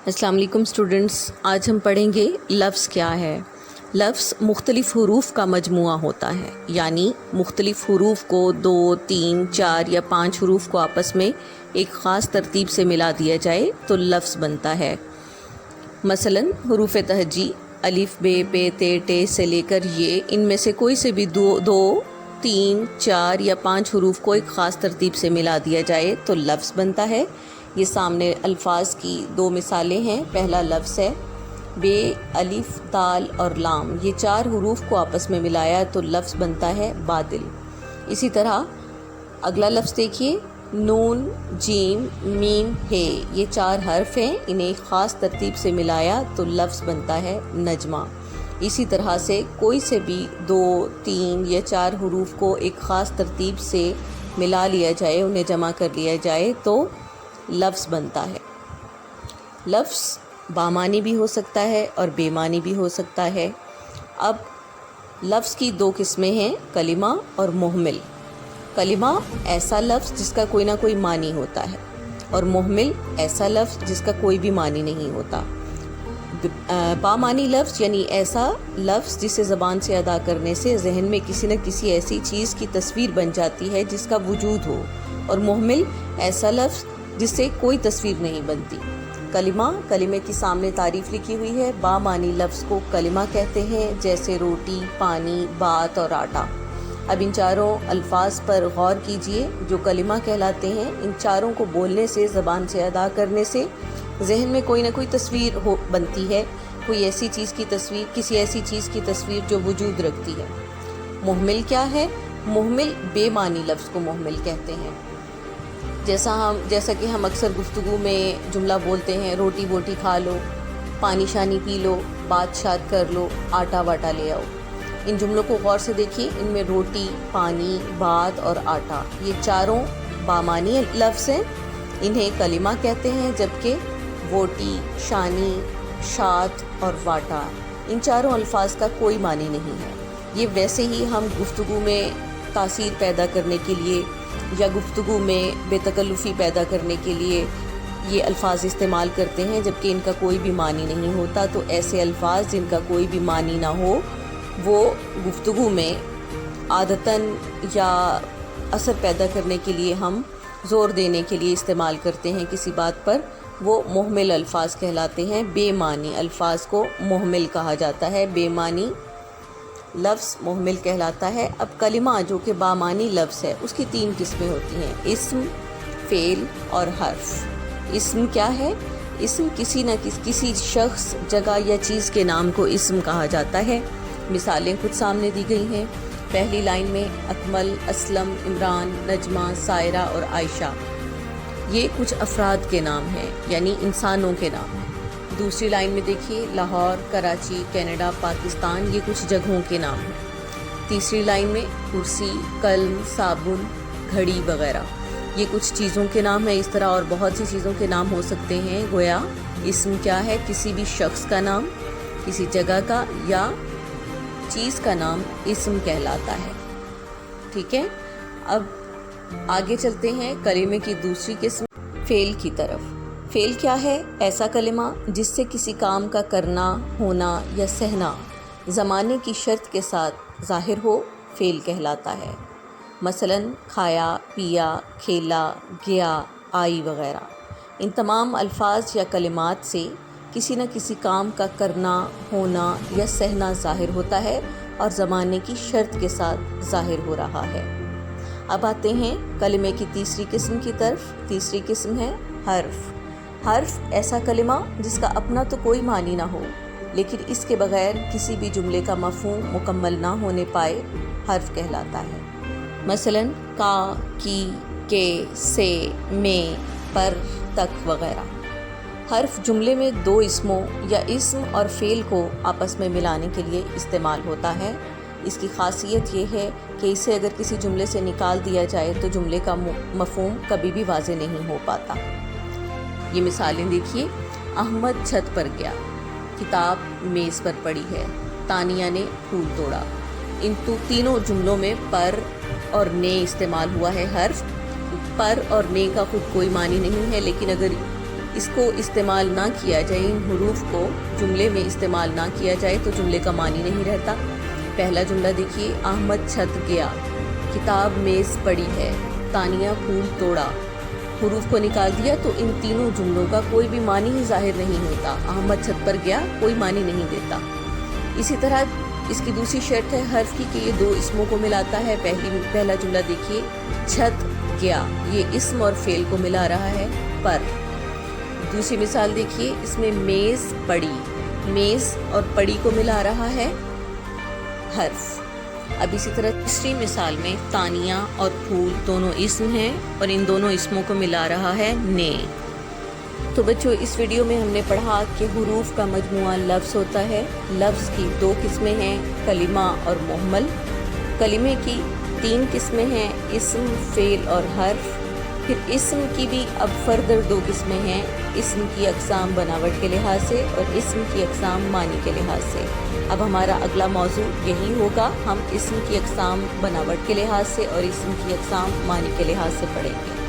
السلام علیکم اسٹوڈنٹس، آج ہم پڑھیں گے لفظ کیا ہے۔ لفظ مختلف حروف کا مجموعہ ہوتا ہے، یعنی مختلف حروف کو 2، 3، 4 یا 5 حروف کو آپس میں ایک خاص ترتیب سے ملا دیا جائے تو لفظ بنتا ہے۔ مثلاً حروف تہجی الف، ب، پ، ت، ٹ سے لے کر یہ، ان میں سے کوئی سے بھی 2، 3، 4 یا 5 حروف کو ایک خاص ترتیب سے ملا دیا جائے تو لفظ بنتا ہے۔ یہ سامنے الفاظ کی 2 مثالیں ہیں۔ پہلا لفظ ہے بے، الف، دال اور لام، یہ 4 حروف کو آپس میں ملایا تو لفظ بنتا ہے بادل۔ اسی طرح اگلا لفظ دیکھیے، نون، جیم، میم، ہے، یہ 4 حرف ہیں، انہیں ایک خاص ترتیب سے ملایا تو لفظ بنتا ہے نجمہ۔ اسی طرح سے کوئی سے بھی 2، 3 یا 4 حروف کو ایک خاص ترتیب سے ملا لیا جائے، انہیں جمع کر لیا جائے تو لفظ بنتا ہے۔ لفظ بامانی بھی ہو سکتا ہے اور بے معنی بھی ہو سکتا ہے۔ اب لفظ کی 2 قسمیں ہیں، کلمہ اور مہمل۔ کلمہ ایسا لفظ جس کا کوئی نہ کوئی معنی ہوتا ہے، اور مہمل ایسا لفظ جس کا کوئی بھی معنی نہیں ہوتا۔ بامانی لفظ یعنی ایسا لفظ جسے زبان سے ادا کرنے سے ذہن میں کسی نہ کسی ایسی چیز کی تصویر بن جاتی ہے جس کا وجود ہو، اور مہمل ایسا لفظ جس سے کوئی تصویر نہیں بنتی۔ کلمے کی سامنے تعریف لکھی ہوئی ہے۔ بامانی لفظ کو کلمہ کہتے ہیں، جیسے روٹی، پانی، بات اور آٹا۔ اب ان 4 الفاظ پر غور کیجئے جو کلمہ کہلاتے ہیں۔ ان 4 کو بولنے سے، زبان سے ادا کرنے سے ذہن میں کوئی نہ کوئی تصویر بنتی ہے، کوئی ایسی چیز کی تصویر، کسی ایسی چیز کی تصویر جو وجود رکھتی ہے۔ مہمل کیا ہے؟ مہمل بے معنی لفظ کو مہمل کہتے ہیں۔ جیسا کہ ہم اکثر گفتگو میں جملہ بولتے ہیں، روٹی بوٹی کھا لو، پانی شانی پی لو، بات شات کر لو، آٹا واٹا لے آؤ۔ ان جملوں کو غور سے دیکھیے، ان میں روٹی، پانی، بات اور آٹا، یہ 4 بامانی لفظ ہیں، انہیں کلمہ کہتے ہیں، جبکہ ووٹی، شانی، شات اور واٹا، ان 4 الفاظ کا کوئی معنی نہیں ہے۔ یہ ویسے ہی ہم گفتگو میں تاثیر پیدا کرنے کے لیے یا گفتگو میں بے تکلفی پیدا کرنے کے لیے یہ الفاظ استعمال کرتے ہیں، جبکہ ان کا کوئی بھی معنی نہیں ہوتا۔ تو ایسے الفاظ جن کا کوئی بھی معنی نہ ہو، وہ گفتگو میں عادتاً یا اثر پیدا کرنے کے لیے، ہم زور دینے کے لیے استعمال کرتے ہیں کسی بات پر، وہ مہمل الفاظ کہلاتے ہیں۔ بے معنی الفاظ کو مہمل کہا جاتا ہے، بے معنی لفظ مہمل کہلاتا ہے۔ اب کلمہ جو کہ بامانی لفظ ہے، اس کی 3 قسمیں ہوتی ہیں، اسم، فعل اور حرف۔ اسم کیا ہے؟ اسم کسی نہ کسی شخص، جگہ یا چیز کے نام کو اسم کہا جاتا ہے۔ مثالیں کچھ سامنے دی گئی ہیں۔ پہلی لائن میں اکمل، اسلم، عمران، نجمہ، سائرہ اور عائشہ، یہ کچھ افراد کے نام ہیں، یعنی انسانوں کے نام ہیں۔ دوسری لائن میں دیکھیے، لاہور، کراچی، کینیڈا، پاکستان، یہ کچھ جگہوں کے نام ہیں۔ تیسری لائن میں کرسی، قلم، صابن، گھڑی وغیرہ، یہ کچھ چیزوں کے نام ہیں۔ اس طرح اور بہت سی چیزوں کے نام ہو سکتے ہیں۔ گویا اسم کیا ہے؟ کسی بھی شخص کا نام، کسی جگہ کا یا چیز کا نام اسم کہلاتا ہے۔ ٹھیک ہے، اب آگے چلتے ہیں کلمے کی دوسری قسم، فعل کی طرف۔ فعل کیا ہے؟ ایسا کلمہ جس سے کسی کام کا کرنا، ہونا یا سہنا زمانے کی شرط کے ساتھ ظاہر ہو، فعل کہلاتا ہے۔ مثلاً کھایا، پیا، کھیلا، گیا، آئی وغیرہ۔ ان تمام الفاظ یا کلمات سے کسی نہ کسی کام کا کرنا، ہونا یا سہنا ظاہر ہوتا ہے اور زمانے کی شرط کے ساتھ ظاہر ہو رہا ہے۔ اب آتے ہیں کلمے کی تیسری قسم کی طرف۔ تیسری قسم ہے حرف۔ حرف ایسا کلمہ جس کا اپنا تو کوئی معنی نہ ہو، لیکن اس کے بغیر کسی بھی جملے کا مفہوم مکمل نہ ہونے پائے، حرف کہلاتا ہے۔ مثلاً کا، کی، کے، سے، میں، پر، تک وغیرہ۔ حرف جملے میں 2 اسموں یا اسم اور فعل کو آپس میں ملانے کے لیے استعمال ہوتا ہے۔ اس کی خاصیت یہ ہے کہ اسے اگر کسی جملے سے نکال دیا جائے تو جملے کا مفہوم کبھی بھی واضح نہیں ہو پاتا۔ یہ مثالیں دیکھیے، احمد چھت پر گیا، کتاب میز پر پڑی ہے، تانیہ نے پھول توڑا۔ ان تینوں جملوں میں پر اور نے استعمال ہوا ہے۔ حرف پر اور نے کا خود کوئی معنی نہیں ہے، لیکن اگر اس کو استعمال نہ کیا جائے، ان حروف کو جملے میں استعمال نہ کیا جائے تو جملے کا معنی نہیں رہتا۔ پہلا جملہ دیکھیے، احمد چھت گیا، کتاب میز پڑی ہے، تانیہ پھول توڑا۔ حروف کو نکال دیا تو ان تینوں جملوں کا کوئی بھی معنی ہی ظاہر نہیں ہوتا۔ احمد چھت پر گیا کوئی معنی نہیں دیتا۔ اسی طرح اس کی دوسری شرط ہے حرف کی کہ یہ دو اسموں کو ملاتا ہے۔ پہلا جملہ دیکھیے، چھت گیا، یہ اسم اور فعل کو ملا رہا ہے پر۔ دوسری مثال دیکھیے، اس میں میز پڑی، میز اور پڑی کو ملا رہا ہے حرف۔ اب اسی طرح تیسری مثال میں تانیہ اور پھول دونوں اسم ہیں اور ان دونوں اسموں کو ملا رہا ہے نے۔ تو بچوں، اس ویڈیو میں ہم نے پڑھا کہ حروف کا مجموعہ لفظ ہوتا ہے۔ لفظ کی دو قسمیں ہیں، کلمہ اور محمل۔ کلمے کی تین قسمیں ہیں، اسم، فعل اور حرف۔ پھر اسم کی بھی اب فردر دو قسمیں ہیں، اسم کی اقسام بناوٹ کے لحاظ سے اور اسم کی اقسام معنی کے لحاظ سے۔ اب ہمارا اگلا موضوع یہی ہوگا، ہم اسم کی اقسام بناوٹ کے لحاظ سے اور اسم کی اقسام معنی کے لحاظ سے پڑھیں گے۔